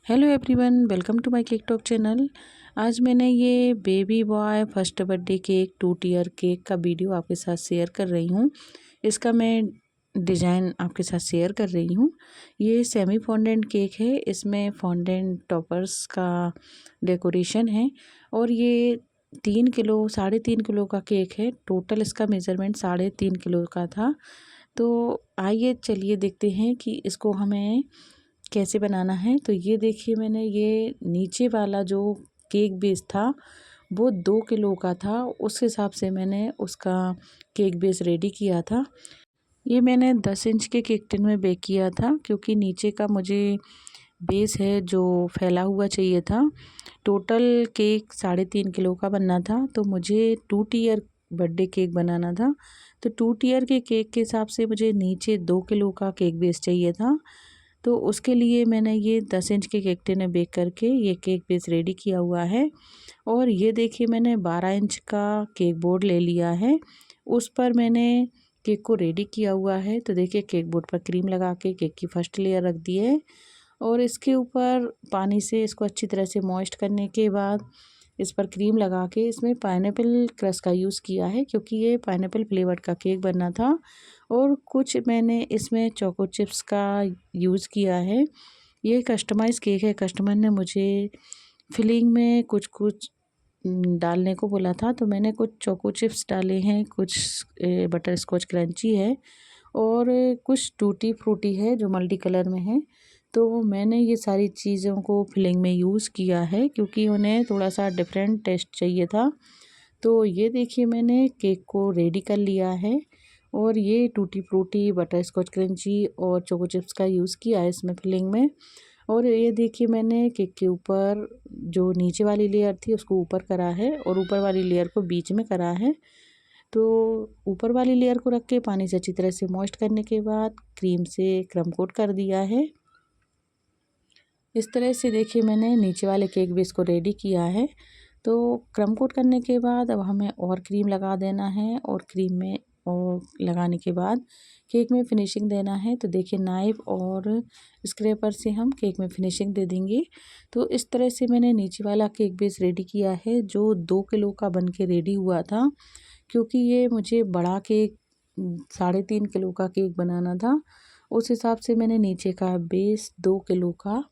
Hello everyone, welcome to my cake talk channel. आज मैंने ये baby boy first birthday cake 2 tier cake का video आपके साथ शेयर कर रही हूँ। इसका मैं डिज़ाइन आपके साथ शेयर कर रही हूँ। ये सेमी फॉन्डेंट केक है। इसमें फॉन्डेंट टॉपर्स का डेकोरेशन है और ये 3 किलो 3.5 किलो का केक है। टोटल इसका मेज़रमेंट 3.5 किलो का था। तो आइए चलिए देखते हैं कि इसको हमें कैसे बनाना है। तो ये देखिए, मैंने ये नीचे वाला जो केक बेस था वो 2 किलो का था। उस हिसाब से मैंने उसका केक बेस रेडी किया था। ये मैंने 10 इंच के केक टिन में बेक किया था, क्योंकि नीचे का मुझे बेस है जो फैला हुआ चाहिए था। टोटल केक 3.5 किलो का बनना था, तो मुझे 2 टियर बर्थडे केक बनाना था। तो 2 टियर के केक के हिसाब से मुझे नीचे 2 किलो का केक बेस चाहिए था। तो उसके लिए मैंने ये 10 इंच के केक टिन में बेक करके ये केक बेस रेडी किया हुआ है। और ये देखिए, मैंने 12 इंच का केक बोर्ड ले लिया है। उस पर मैंने केक को रेडी किया हुआ है। तो देखिए, केक बोर्ड पर क्रीम लगा के केक की फर्स्ट लेयर रख दी है और इसके ऊपर पानी से इसको अच्छी तरह से मॉइस्ट करने के बाद इस पर क्रीम लगा के इसमें पाइनएप्पल क्रश का यूज़ किया है, क्योंकि ये पाइनएप्पल फ्लेवर्ड का केक बनना था। और कुछ मैंने इसमें चोको चिप्स का यूज़ किया है। ये कस्टमाइज़ केक है। कस्टमर ने मुझे फिलिंग में कुछ कुछ डालने को बोला था, तो मैंने कुछ चोको चिप्स डाले हैं, कुछ बटर स्कॉच क्रंची है और कुछ टूटी फ्रूटी है जो मल्टी कलर में है। तो मैंने ये सारी चीज़ों को फिलिंग में यूज़ किया है, क्योंकि उन्हें थोड़ा सा डिफरेंट टेस्ट चाहिए था। तो ये देखिए, मैंने केक को रेडी कर लिया है और ये tutti frutti, butterscotch crunchy और चोको चिप्स का यूज़ किया है इसमें फिलिंग में। और ये देखिए, मैंने केक के ऊपर जो नीचे वाली लेयर थी उसको ऊपर करा है और ऊपर वाली लेयर को बीच में करा है। तो ऊपर वाली लेयर को रख के पानी से अच्छी तरह से मॉइस्ट करने के बाद क्रीम से क्रम कोट कर दिया है। इस तरह से देखिए, मैंने नीचे वाले केक बेस को रेडी किया है। तो क्रम कोट करने के बाद अब हमें और क्रीम लगा देना है और क्रीम में और लगाने के बाद केक में फिनिशिंग देना है। तो देखिए, नाइफ़ और स्क्रैपर से हम केक में फिनिशिंग दे देंगे। तो इस तरह से मैंने नीचे वाला केक बेस रेडी किया है, जो 2 किलो का बन के रेडी हुआ था। क्योंकि ये मुझे बड़ा केक 3.5 किलो का केक बनाना था, उस हिसाब से मैंने नीचे का बेस 2 किलो का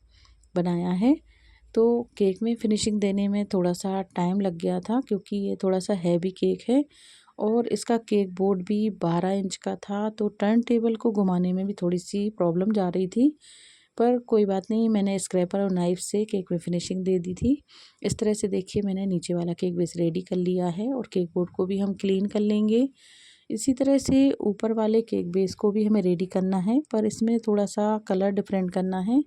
बनाया है। तो केक में फिनिशिंग देने में थोड़ा सा टाइम लग गया था, क्योंकि ये थोड़ा सा हैवी केक है और इसका केक बोर्ड भी 12 इंच का था। तो टर्न टेबल को घुमाने में भी थोड़ी सी प्रॉब्लम जा रही थी, पर कोई बात नहीं, मैंने स्क्रैपर और नाइफ़ से केक में फिनिशिंग दे दी थी। इस तरह से देखिए, मैंने नीचे वाला केक बेस रेडी कर लिया है और केक बोर्ड को भी हम क्लीन कर लेंगे। इसी तरह से ऊपर वाले केक बेस को भी हमें रेडी करना है, पर इसमें थोड़ा सा कलर डिफरेंट करना है।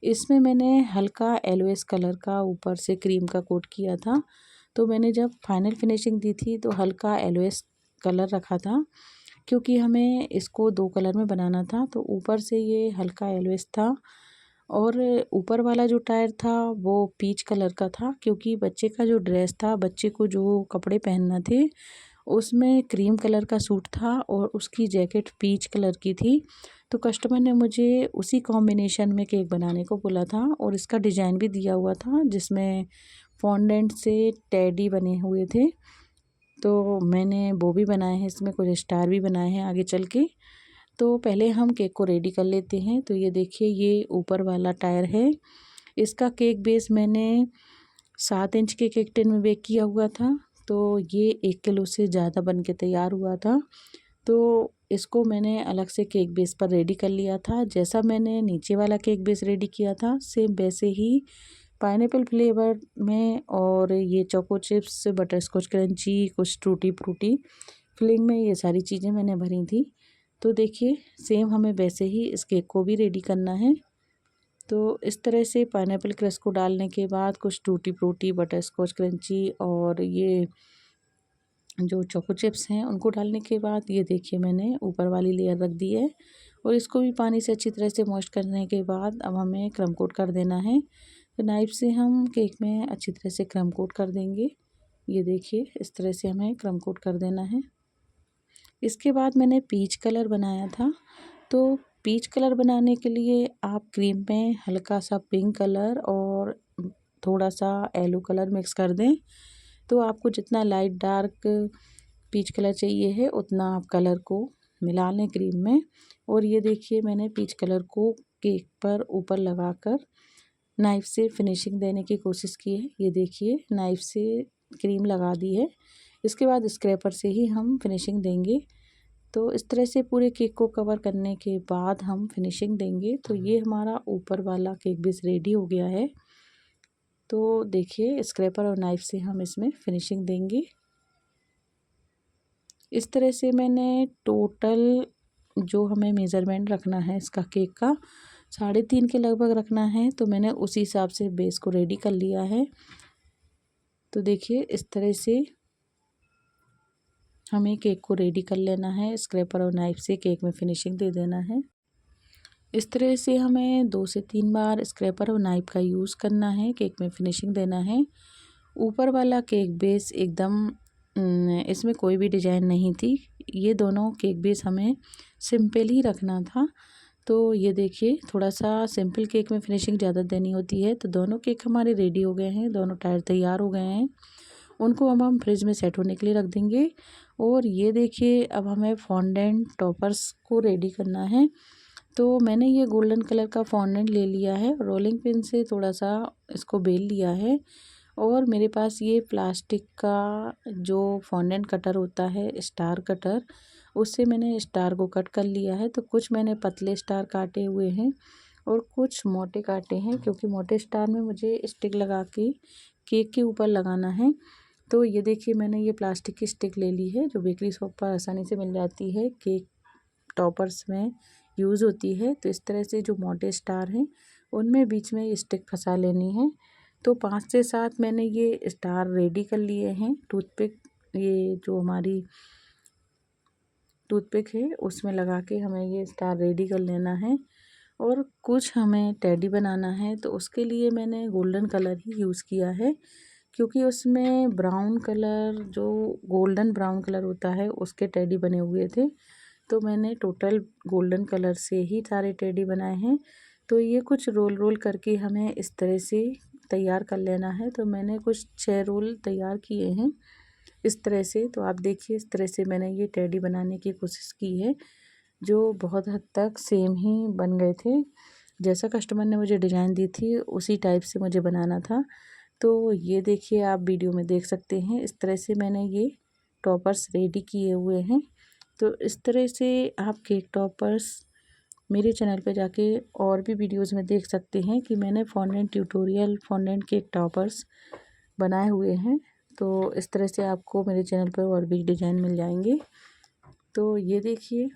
इसमें मैंने हल्का येलोइश कलर का ऊपर से क्रीम का कोट किया था। तो मैंने जब फाइनल फिनिशिंग दी थी तो हल्का येलोइश कलर रखा था, क्योंकि हमें इसको 2 कलर में बनाना था। तो ऊपर से ये हल्का येलोइश था और ऊपर वाला जो टायर था वो पीच कलर का था, क्योंकि बच्चे का जो ड्रेस था, बच्चे को जो कपड़े पहनना थे उसमें क्रीम कलर का सूट था और उसकी जैकेट पीच कलर की थी। तो कस्टमर ने मुझे उसी कॉम्बिनेशन में केक बनाने को बोला था और इसका डिज़ाइन भी दिया हुआ था, जिसमें फॉन्डेंट से टेडी बने हुए थे। तो मैंने वो भी बनाए हैं, इसमें कुछ स्टार भी बनाए हैं आगे चल के। तो पहले हम केक को रेडी कर लेते हैं। तो ये देखिए, ये ऊपर वाला टायर है। इसका केक बेस मैंने 7 इंच के केक टिन में बेक किया हुआ था। तो ये 1 किलो से ज़्यादा बन के तैयार हुआ था। तो इसको मैंने अलग से केक बेस पर रेडी कर लिया था। जैसा मैंने नीचे वाला केक बेस रेडी किया था, सेम वैसे ही पाइनएप्पल फ्लेवर में और ये choco chips, butterscotch crunchy, कुछ टूटी फ्रूटी फिलिंग में ये सारी चीज़ें मैंने भरी थी। तो देखिए, सेम हमें वैसे ही इस केक को भी रेडी करना है। तो इस तरह से पाइनएप्पल क्रश को डालने के बाद कुछ tutti frutti, butterscotch crunchy और ये जो चोको चिप्स हैं उनको डालने के बाद ये देखिए, मैंने ऊपर वाली लेयर रख दी है और इसको भी पानी से अच्छी तरह से मॉइस्ट करने के बाद अब हमें क्रम कोट कर देना है। तो नाइफ़ से हम केक में अच्छी तरह से क्रम कोट कर देंगे। ये देखिए, इस तरह से हमें क्रम कोट कर देना है। इसके बाद मैंने पीच कलर बनाया था। तो पीच कलर बनाने के लिए आप क्रीम में हल्का सा पिंक कलर और थोड़ा सा येलो कलर मिक्स कर दें। तो आपको जितना लाइट डार्क पीच कलर चाहिए है उतना आप कलर को मिला लें क्रीम में। और ये देखिए मैंने पीच कलर को केक पर ऊपर लगाकर नाइफ़ से फिनिशिंग देने की कोशिश की है। ये देखिए नाइफ़ से क्रीम लगा दी है। इसके बाद स्क्रैपर से ही हम फिनिशिंग देंगे। तो इस तरह से पूरे केक को कवर करने के बाद हम फिनिशिंग देंगे। तो ये हमारा ऊपर वाला केक बेस रेडी हो गया है। तो देखिए स्क्रैपर और नाइफ़ से हम इसमें फिनिशिंग देंगे। इस तरह से मैंने टोटल जो हमें मेज़रमेंट रखना है इसका केक का 3.5 के लगभग रखना है। तो मैंने उसी हिसाब से बेस को रेडी कर लिया है। तो देखिए इस तरह से हमें केक को रेडी कर लेना है। स्क्रैपर और नाइफ़ से केक में फिनिशिंग दे देना है। इस तरह से हमें 2 से 3 बार स्क्रैपर और नाइफ़ का यूज़ करना है, केक में फिनिशिंग देना है। ऊपर वाला केक बेस एकदम इसमें कोई भी डिज़ाइन नहीं थी। ये दोनों केक बेस हमें सिंपल ही रखना था। तो ये देखिए थोड़ा सा सिंपल केक में फिनिशिंग ज़्यादा देनी होती है। तो दोनों केक हमारे रेडी हो गए हैं, दोनों टायर तैयार हो गए हैं। उनको अब हम फ्रिज में सेट होने के लिए रख देंगे। और ये देखिए अब हमें फॉन्डेंट टॉपर्स को रेडी करना है। तो मैंने ये गोल्डन कलर का फॉन्डेंट ले लिया है, रोलिंग पिन से थोड़ा सा इसको बेल लिया है। और मेरे पास ये प्लास्टिक का जो फॉन्डेंट कटर होता है स्टार कटर, उससे मैंने स्टार को कट कर लिया है। तो कुछ मैंने पतले स्टार काटे हुए हैं और कुछ मोटे काटे हैं, क्योंकि मोटे स्टार में मुझे स्टिक लगा के केक के ऊपर लगाना है। तो ये देखिए मैंने ये प्लास्टिक की स्टिक ले ली है जो बेकरी शॉप पर आसानी से मिल जाती है, केक टॉपर्स में यूज़ होती है। तो इस तरह से जो मोटे स्टार हैं उनमें बीच में ये स्टिक फंसा लेनी है। तो 5 से 7 मैंने ये स्टार रेडी कर लिए हैं। टूथपिक, ये जो हमारी टूथपिक है उसमें लगा के हमें ये स्टार रेडी कर लेना है। और कुछ हमें टेडी बनाना है, तो उसके लिए मैंने गोल्डन कलर ही यूज़ किया है, क्योंकि उसमें ब्राउन कलर जो गोल्डन ब्राउन कलर होता है उसके टेडी बने हुए थे। तो मैंने टोटल गोल्डन कलर से ही सारे टेडी बनाए हैं। तो ये कुछ रोल रोल करके हमें इस तरह से तैयार कर लेना है। तो मैंने कुछ 6 रोल तैयार किए हैं इस तरह से। तो आप देखिए इस तरह से मैंने ये टेडी बनाने की कोशिश की है, जो बहुत हद तक सेम ही बन गए थे। जैसा कस्टमर ने मुझे डिज़ाइन दी थी उसी टाइप से मुझे बनाना था। तो ये देखिए आप वीडियो में देख सकते हैं, इस तरह से मैंने ये टॉपर्स रेडी किए हुए हैं। तो इस तरह से आप केक टॉपर्स मेरे चैनल पे जाके और भी वीडियोस में देख सकते हैं कि मैंने fondant tutorial fondant cake toppers बनाए हुए हैं। तो इस तरह से आपको मेरे चैनल पर और भी डिज़ाइन मिल जाएंगे। तो ये देखिए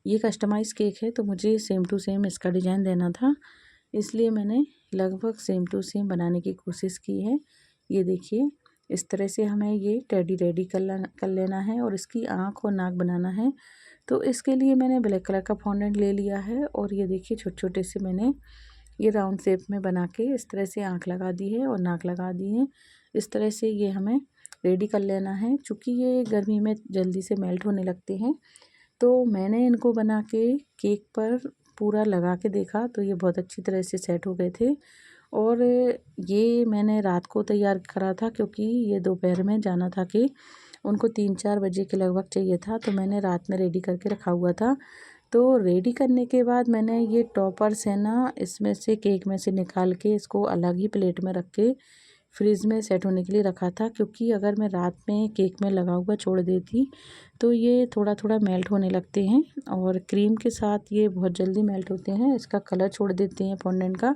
ये कस्टमाइज़ केक है, तो मुझे सेम टू सेम इसका डिज़ाइन देना था, इसलिए मैंने लगभग सेम टू सेम बनाने की कोशिश की है। ये देखिए इस तरह से हमें ये टेडी रेडी कर लेना है और इसकी आँख और नाक बनाना है। तो इसके लिए मैंने ब्लैक कलर का फॉन्डेंट ले लिया है और ये देखिए छोटे छोटे से मैंने ये राउंड शेप में बना के इस तरह से आँख लगा दी है और नाक लगा दी है। इस तरह से ये हमें रेडी कर लेना है। चूँकि ये गर्मी में जल्दी से मेल्ट होने लगते हैं, तो मैंने इनको बना के केक पर पूरा लगा के देखा तो ये बहुत अच्छी तरह से सेट हो गए थे। और ये मैंने रात को तैयार करा था, क्योंकि ये दोपहर में जाना था कि उनको 3-4 बजे के लगभग चाहिए था। तो मैंने रात में रेडी करके रखा हुआ था। तो रेडी करने के बाद मैंने ये टॉपर्स है ना, इसमें से केक में से निकाल के इसको अलग ही प्लेट में रख के फ्रिज में सेट होने के लिए रखा था, क्योंकि अगर मैं रात में केक में लगा हुआ छोड़ देती तो ये थोड़ा थोड़ा मेल्ट होने लगते हैं और क्रीम के साथ ये बहुत जल्दी मेल्ट होते हैं, इसका कलर छोड़ देते हैं फॉन्डेंट का।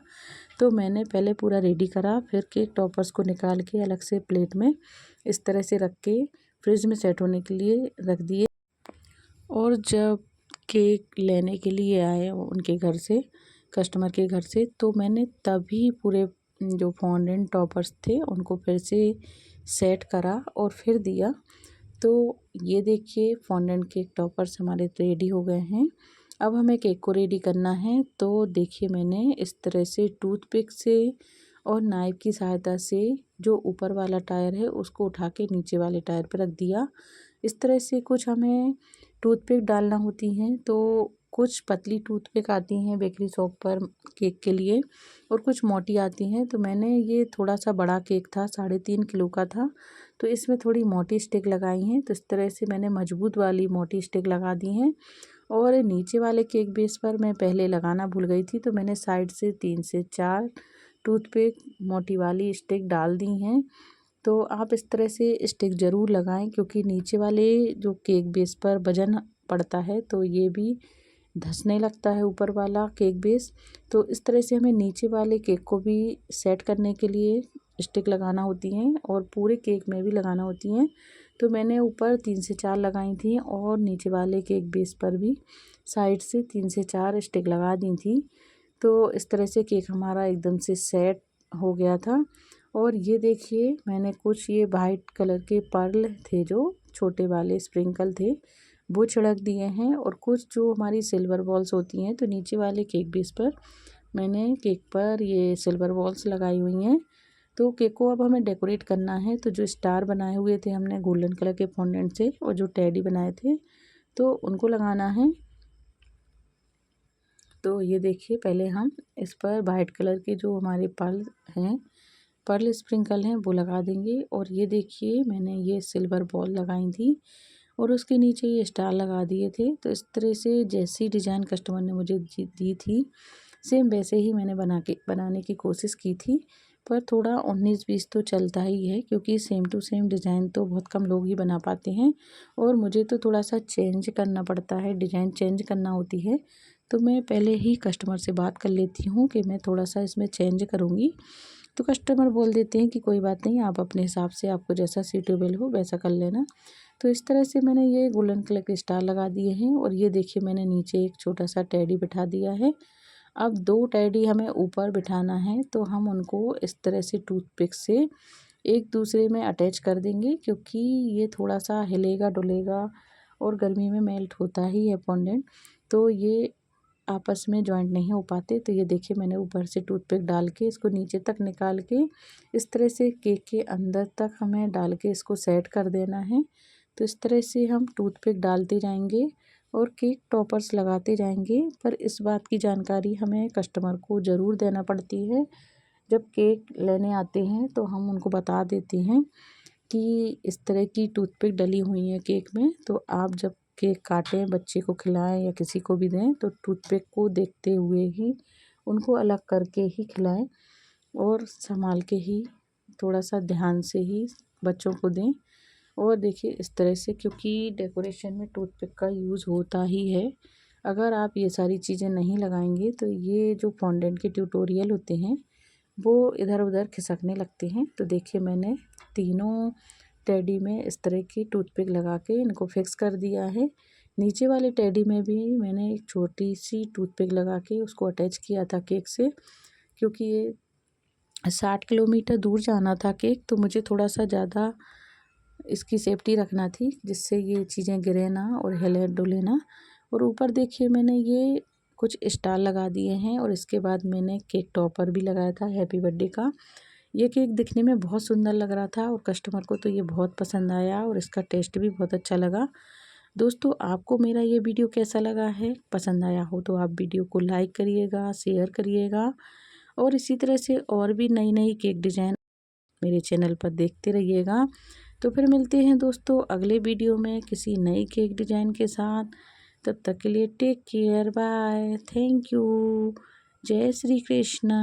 तो मैंने पहले पूरा रेडी करा, फिर केक टॉपर्स को निकाल के अलग से प्लेट में इस तरह से रख के फ्रिज में सेट होने के लिए रख दिए। और जब केक लेने के लिए आए उनके घर से, कस्टमर के घर से, तो मैंने तभी पूरे जो फॉन्डेंट टॉपर्स थे उनको फिर से सेट करा और फिर दिया। तो ये देखिए फॉन्डेंट केक टॉपर्स हमारे रेडी हो गए हैं। अब हमें केक को रेडी करना है। तो देखिए मैंने इस तरह से टूथपिक से और नाइफ़ की सहायता से जो ऊपर वाला टायर है उसको उठा के नीचे वाले टायर पर रख दिया। इस तरह से कुछ हमें टूथपिक डालना होती हैं, तो कुछ पतली टूथपिक आती हैं बेकरी शॉप पर केक के लिए और कुछ मोटी आती हैं। तो मैंने ये थोड़ा सा बड़ा केक था, 3.5 किलो का था, तो इसमें थोड़ी मोटी स्टिक लगाई हैं। तो इस तरह से मैंने मजबूत वाली मोटी स्टिक लगा दी हैं। और नीचे वाले केक बेस पर मैं पहले लगाना भूल गई थी, तो मैंने साइड से 3 से 4 टूथपिक मोटी वाली स्टिक डाल दी हैं। तो आप इस तरह से स्टिक ज़रूर लगाएं, क्योंकि नीचे वाले जो केक बेस पर वज़न पड़ता है तो ये भी धंसने लगता है ऊपर वाला केक बेस। तो इस तरह से हमें नीचे वाले केक को भी सेट करने के लिए स्टिक लगाना होती हैं और पूरे केक में भी लगाना होती हैं। तो मैंने ऊपर 3 से 4 लगाई थी और नीचे वाले केक बेस पर भी साइड से 3 से 4 स्टिक लगा दी थी। तो इस तरह से केक हमारा एकदम से सेट हो गया था। और ये देखिए, मैंने कुछ ये वाइट कलर के पर्ल थे जो छोटे वाले स्प्रिंकल थे, वो छिड़क दिए हैं। और कुछ जो हमारी सिल्वर बॉल्स होती हैं, तो नीचे वाले केक बेस पर मैंने केक पर ये सिल्वर बॉल्स लगाई हुई हैं। तो केक को अब हमें डेकोरेट करना है। तो जो स्टार बनाए हुए थे हमने गोल्डन कलर के फॉन्डेंट से, और जो टेडी बनाए थे तो उनको लगाना है। तो ये देखिए, पहले हम इस पर वाइट कलर के जो हमारे पर्ल स्प्रिंकल हैं वो लगा देंगे। और ये देखिए, मैंने ये सिल्वर बॉल लगाई थी और उसके नीचे ये स्टार लगा दिए थे। तो इस तरह से जैसी डिज़ाइन कस्टमर ने मुझे दी थी, सेम वैसे ही मैंने बनाने की कोशिश की थी। पर थोड़ा 19-20 तो चलता ही है, क्योंकि सेम टू सेम डिज़ाइन तो बहुत कम लोग ही बना पाते हैं और मुझे तो थोड़ा सा चेंज करना पड़ता है, डिज़ाइन चेंज करना होती है। तो मैं पहले ही कस्टमर से बात कर लेती हूँ कि मैं थोड़ा सा इसमें चेंज करूँगी। तो कस्टमर बोल देते हैं कि कोई बात नहीं, आप अपने हिसाब से आपको जैसा सूटेबल हो वैसा कर लेना। तो इस तरह से मैंने ये गोल्डन कलर के स्टार लगा दिए हैं। और ये देखिए, मैंने नीचे एक छोटा सा टेडी बिठा दिया है। अब 2 टेडी हमें ऊपर बिठाना है, तो हम उनको इस तरह से टूथपिक से एक दूसरे में अटैच कर देंगे, क्योंकि ये थोड़ा सा हिलेगा डुलेगा और गर्मी में मेल्ट होता ही है फॉन्डेंट, तो ये आपस में जॉइंट नहीं हो पाते। तो ये देखिए, मैंने ऊपर से टूथपिक डाल के इसको नीचे तक निकाल के इस तरह से केक के अंदर तक हमें डाल के इसको सेट कर देना है। तो इस तरह से हम टूथपिक डालते जाएंगे और केक टॉपर्स लगाते जाएंगे। पर इस बात की जानकारी हमें कस्टमर को ज़रूर देना पड़ती है। जब केक लेने आते हैं तो हम उनको बता देते हैं कि इस तरह की टूथपिक डली हुई है केक में, तो आप जब केक काटें, बच्चे को खिलाएं या किसी को भी दें, तो टूथपिक को देखते हुए ही उनको अलग करके ही खिलाएं और संभाल के ही, थोड़ा सा ध्यान से ही बच्चों को दें। और देखिए इस तरह से, क्योंकि डेकोरेशन में टूथपिक का यूज़ होता ही है। अगर आप ये सारी चीज़ें नहीं लगाएंगे तो ये जो फॉन्डेंट के ट्यूटोरियल होते हैं वो इधर उधर खिसकने लगते हैं। तो देखिए, मैंने तीनों टेडी में इस तरह की टूथपिक लगा के इनको फिक्स कर दिया है। नीचे वाले टेडी में भी मैंने एक छोटी सी टूथपिक लगा के उसको अटैच किया था केक से, क्योंकि ये 60 किलोमीटर दूर जाना था केक, तो मुझे थोड़ा सा ज़्यादा इसकी सेफ्टी रखना थी, जिससे ये चीज़ें गिरे ना और हिले डुले ना। और ऊपर देखिए, मैंने ये कुछ स्टार लगा दिए हैं और इसके बाद मैंने केक टॉपर भी लगाया था हैप्पी बर्थडे का। ये केक दिखने में बहुत सुंदर लग रहा था और कस्टमर को तो ये बहुत पसंद आया और इसका टेस्ट भी बहुत अच्छा लगा। दोस्तों, आपको मेरा ये वीडियो कैसा लगा है? पसंद आया हो तो आप वीडियो को लाइक करिएगा, शेयर करिएगा और इसी तरह से और भी नई नई केक डिज़ाइन मेरे चैनल पर देखते रहिएगा। तो फिर मिलते हैं दोस्तों अगले वीडियो में किसी नई केक डिज़ाइन के साथ। तब तक के लिए take care, bye, thank you, जय श्री कृष्ण।